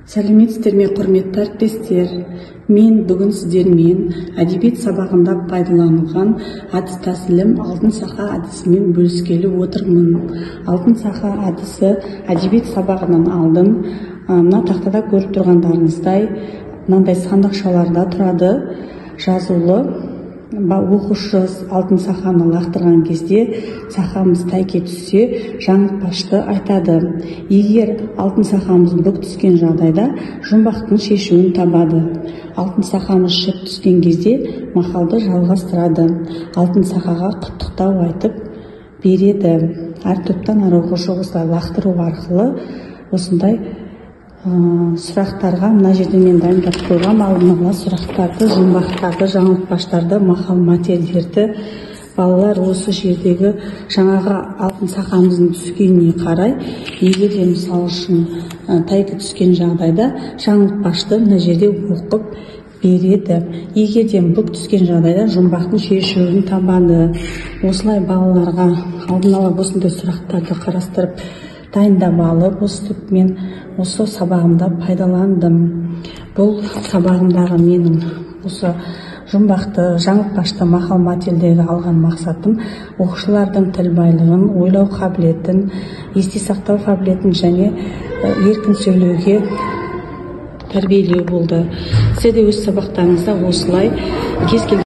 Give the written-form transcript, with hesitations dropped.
Сәлеметсіздер ме, құрметті әріптестер? Мен бүгін сіздермен әдебиет сабағында пайдаланылған әдіс тәсілім алтын сақа әдісімен бөліскелі отырмын. Алтын сақа әдісі әдебиет сабағынан алдым. Мына тақтада көріп тұрғандарыңыздай мынандай сандықшаларда тұрады, жазулы. Оқушы алтын сақаны лақтырған кезде сақамыз тайке түссе жаңылтпашты айтады. Егер алтын сақамыз бүк түскен жағдайда жұмбақтың шешуін табады. Алтын сақамыз шып түскен кезде мақалды жалғастырады. Алтын сақаға құттықтау айтып береді. Әр топтан әр оқушы осылай лақтыру арқылы осындай сұрақтарға мына жерде мен дайындап қойғам. Алдын ала сұрақтарды, жұмбақтарды, жаңылтпаштарды, мақал мәтелдерді балалар осы жердегі жаңағы алтын сақамыздың түскеніне қарай, егер де мысалы үшін тайкі түскен жағдайда жаңылтпашты мына жерде оқып береді. Егер де бүк түскен жағдайда жұмбақтың шешуін табады. Осылай балаларға алдын ала осындай сұрақтарды қарастырып дайындап алып, мен осы сабағымда пайдаландым. Бұл сабағымдағы менің осы жұмбақты, жаңылтпашты, мақал мәтелдерді алған мақсатым оқушылардың тіл байлығын, ойлау қабілетін, есте сақтау қабілетін және еркін сөйлеуге тәрбиелеу болды. Сіз де өз сабақтарыңызда осылай кез келген